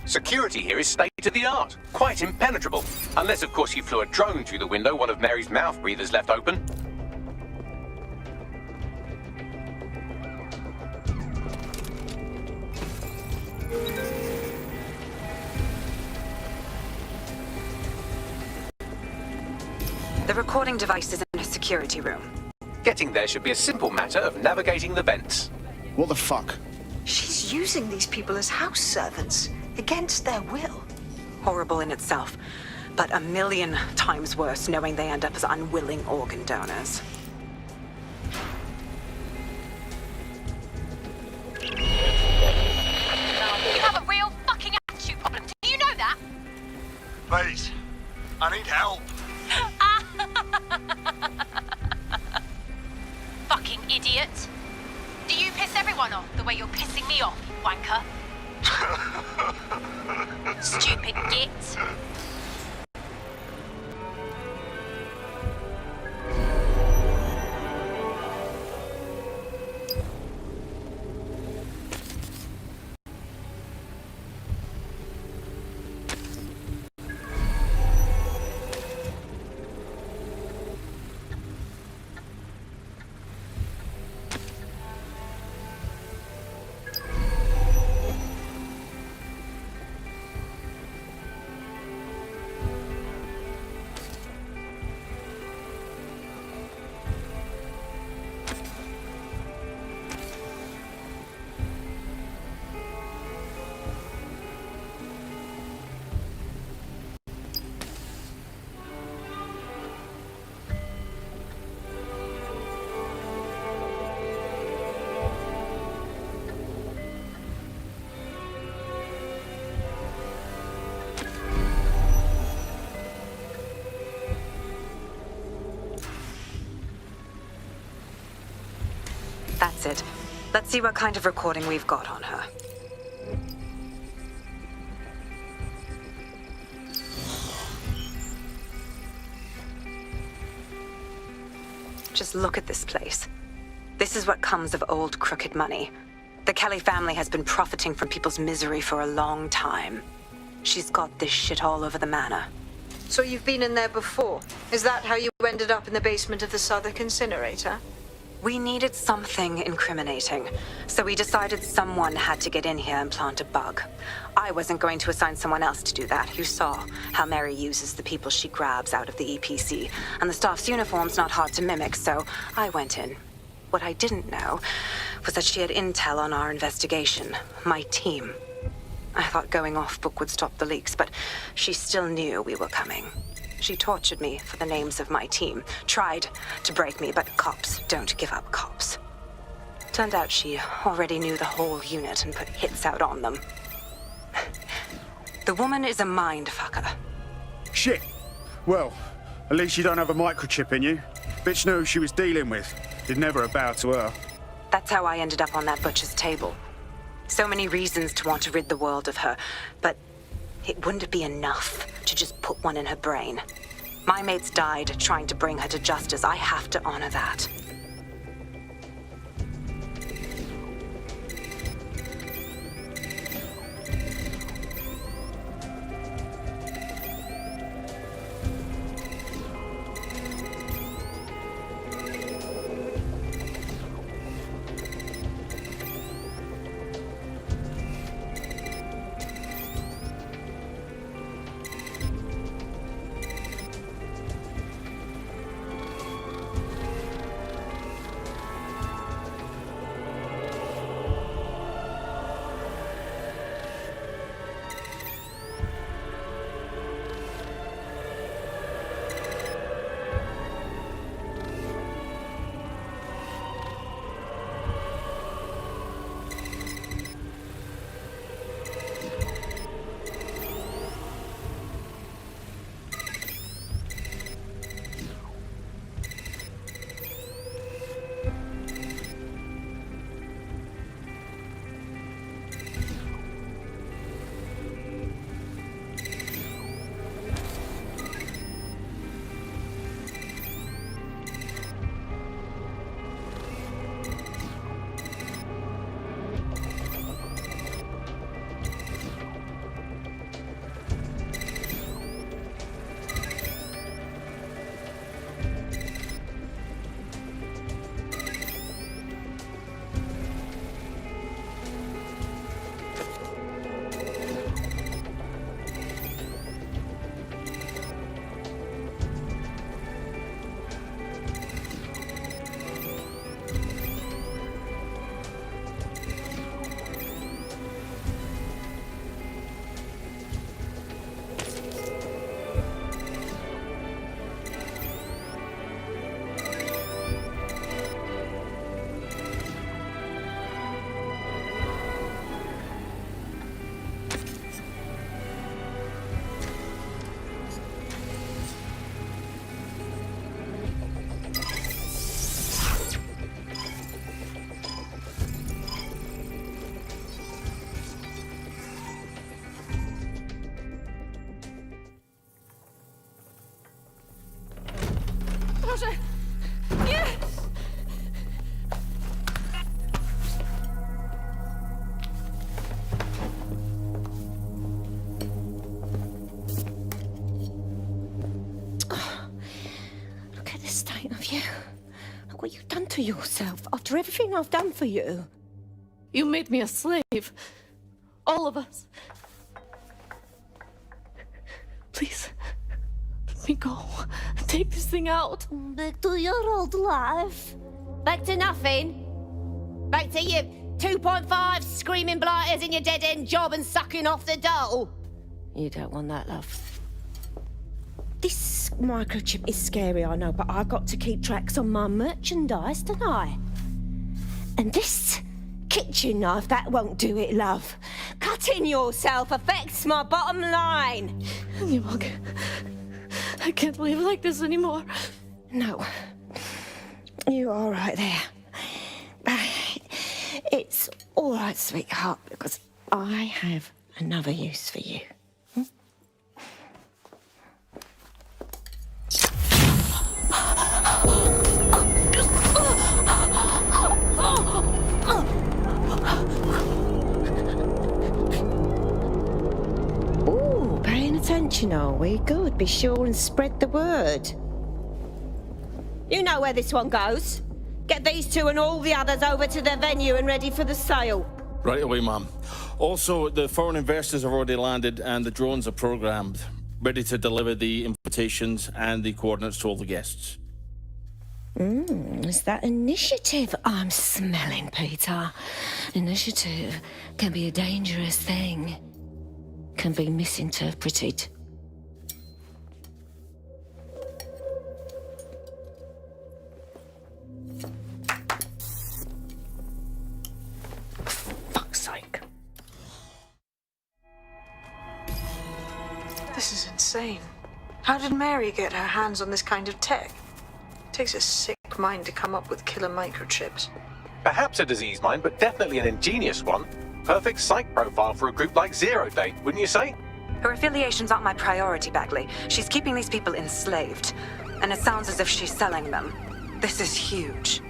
Security here is state-of-the-art, quite impenetrable. Unless, of course, you flew a drone through the window one of Mary's mouth breathers left open. The recording device is in a security room. Getting there should be a simple matter of navigating the vents. What the fuck? She's using these people as house servants, against their will. Horrible in itself, but a million times worse knowing they end up as unwilling organ donors. You have a real fucking attitude problem. Do you know that? Please, I need help. Fucking idiot. Do you piss everyone off the way you're pissing me off, you wanker? Stupid git. That's it. Let's see what kind of recording we've got on her. Just look at this place. This is what comes of old crooked money. The Kelly family has been profiting from people's misery for a long time. She's got this shit all over the manor. So you've been in there before? Is that how you ended up in the basement of the Southwark incinerator? We needed something incriminating, so we decided someone had to get in here and plant a bug. I wasn't going to assign someone else to do that. You saw how Mary uses the people she grabs out of the EPC, and the staff's uniform's not hard to mimic, so I went in. What I didn't know was that she had intel on our investigation, my team. I thought going off book would stop the leaks, but she still knew we were coming. She tortured me for the names of my team, tried to break me, but cops don't give up cops. Turned out she already knew the whole unit and put hits out on them. The woman is a mind fucker. Shit. Well, at least you don't have a microchip in you. Bitch knew who she was dealing with. Did never bow to her. That's how I ended up on that butcher's table. So many reasons to want to rid the world of her, but it wouldn't be enough to just put one in her brain. My mates died trying to bring her to justice. I have to honor that. ain't of you. Look what you've done to yourself after everything I've done for you. You made me a slave. All of us. Please, let me go. Take this thing out. Back to your old life. Back to nothing. Back to you 2.5 screaming blighters in your dead-end job and sucking off the dough. You don't want that, love. This microchip is scary, I know, but I got to keep tracks on my merchandise, don't I? And this kitchen knife, that won't do it, love. Cutting yourself affects my bottom line. Nibok, I can't live like this anymore. No. You're all right there. It's all right, sweetheart, because I have another use for you. Ooh, paying attention, are we? Good. Be sure and spread the word. You know where this one goes. Get these two and all the others over to the venue and ready for the sale. Right away, ma'am. Also, the foreign investors have already landed and the drones are programmed, ready to deliver the invitations and the coordinates to all the guests. Is that initiative I'm smelling, Peter? Initiative can be a dangerous thing. Can be misinterpreted. Fuck's sake. This is insane. How did Mary get her hands on this kind of tech? Takes a sick mind to come up with killer microchips. Perhaps a disease mind, but definitely an ingenious one. Perfect psych profile for a group like Zero Day, wouldn't you say? Her affiliations aren't my priority, Bagley. She's keeping these people enslaved. And it sounds as if she's selling them. This is huge.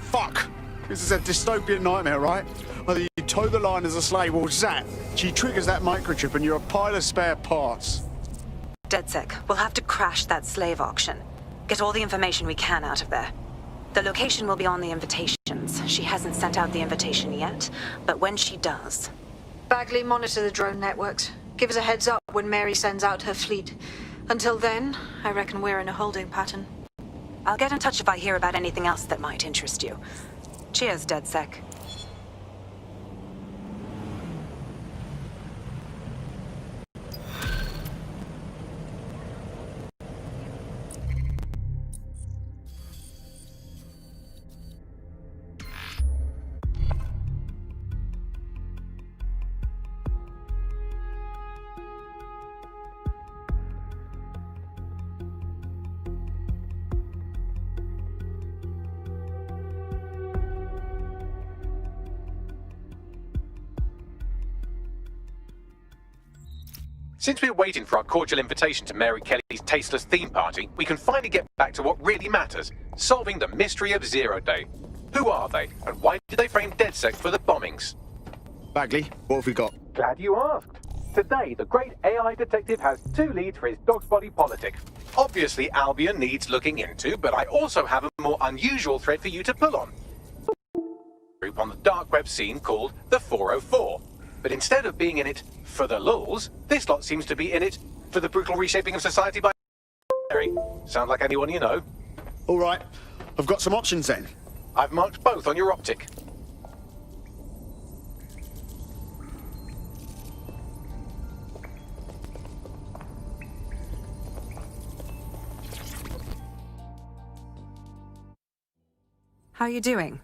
Fuck! This is a dystopian nightmare, right? Either you toe the line as a slave or zap. She triggers that microchip and you're a pile of spare parts. DedSec, we'll have to crash that slave auction. Get all the information we can out of there. The location will be on the invitations. She hasn't sent out the invitation yet, but when she does... Bagley, monitor the drone networks. Give us a heads up when Mary sends out her fleet. Until then, I reckon we're in a holding pattern. I'll get in touch if I hear about anything else that might interest you. Cheers, DedSec. Since we're waiting for our cordial invitation to Mary Kelly's tasteless theme party, we can finally get back to what really matters, solving the mystery of Zero Day. Who are they, and why did they frame DedSec for the bombings? Bagley, what have we got? Glad you asked. Today, the great AI detective has 2 leads for his dog's body politic. Obviously, Albion needs looking into, but I also have a more unusual thread for you to pull on. Group on the dark web scene called the 404. But instead of being in it for the lulz, this lot seems to be in it for the brutal reshaping of society by Mary. Sound like anyone you know? All right, I've got some options then. I've marked both on your optic. How are you doing?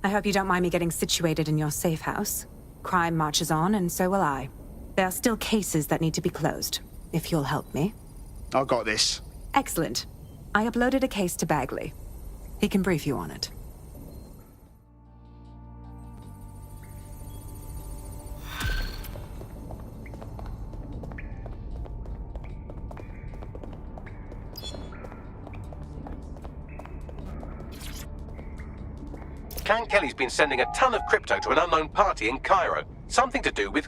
I hope you don't mind me getting situated in your safe house. Crime marches on, and so will I. There are still cases that need to be closed, if you'll help me. I got this. Excellent. I uploaded a case to Bagley. He can brief you on it. Can Kelly's been sending a ton of crypto to an unknown party in Cairo. Something to do with...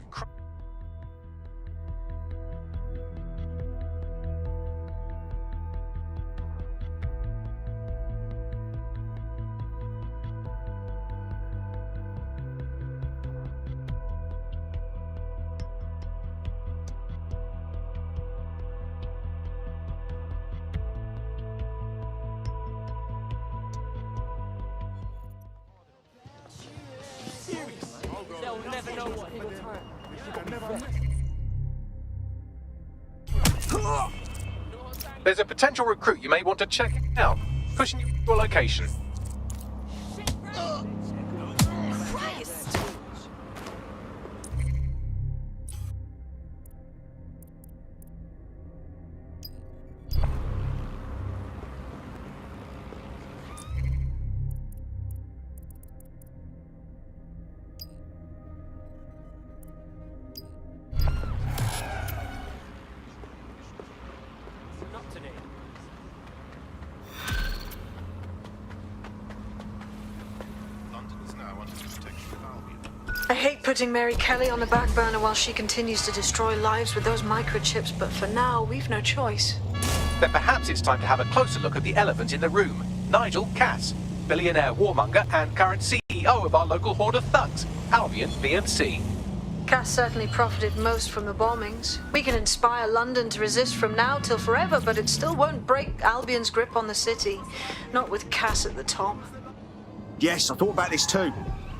There's a potential recruit you may want to check out. Pushing you to your location. I hate putting Mary Kelly on the back burner while she continues to destroy lives with those microchips, but for now, we've no choice. Then perhaps it's time to have a closer look at the elephant in the room. Nigel Cass, billionaire warmonger and current CEO of our local horde of thugs, Albion VMC. Cass certainly profited most from the bombings. We can inspire London to resist from now till forever, but it still won't break Albion's grip on the city. Not with Cass at the top. Yes, I thought about this too.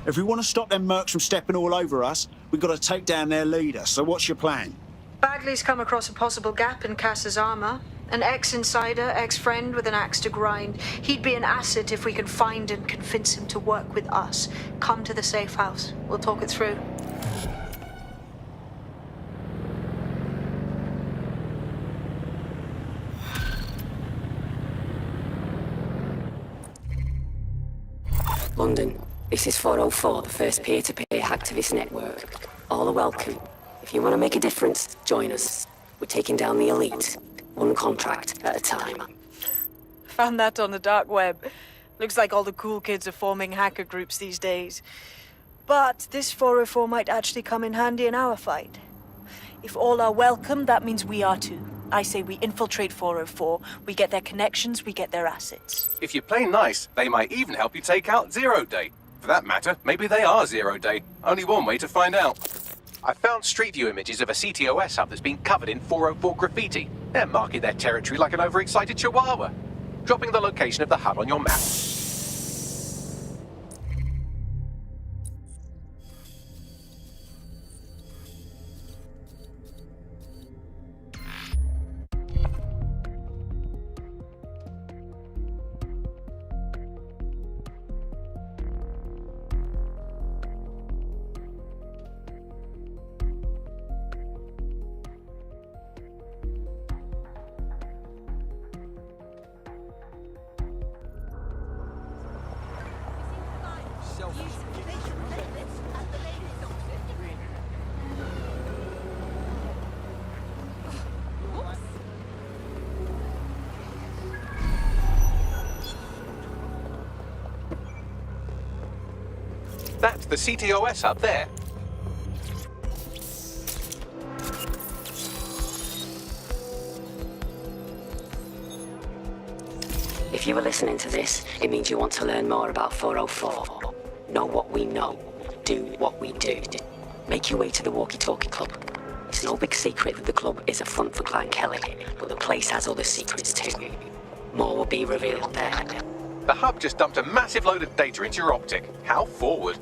If we want to stop them mercs from stepping all over us, we've got to take down their leader. So what's your plan? Bagley's come across a possible gap in Cass's armor. An ex-insider, ex-friend with an axe to grind. He'd be an asset if we can find and convince him to work with us. Come to the safe house. We'll talk it through. London, this is 404, the first peer-to-peer hacktivist network. All are welcome. If you want to make a difference, join us. We're taking down the elite, one contract at a time. Found that on the dark web. Looks like all the cool kids are forming hacker groups these days. But this 404 might actually come in handy in our fight. If all are welcome, that means we are too. I say we infiltrate 404, we get their connections, we get their assets. If you play nice, they might even help you take out Zero Day. For that matter, maybe they are Zero Day. Only one way to find out. I found Street View images of a CTOS hub that's been covered in 404 graffiti. They're marking their territory like an overexcited chihuahua. Dropping the location of the hub on your map. That's the CTOS up there. If you are listening to this, it means you want to learn more about 404. Know what we know. Do what we do. Make your way to the Walkie Talkie Club. It's no big secret that the club is a front for Clan Kelly, but the place has other secrets too. More will be revealed there. The hub just dumped a massive load of data into your optic. How forward.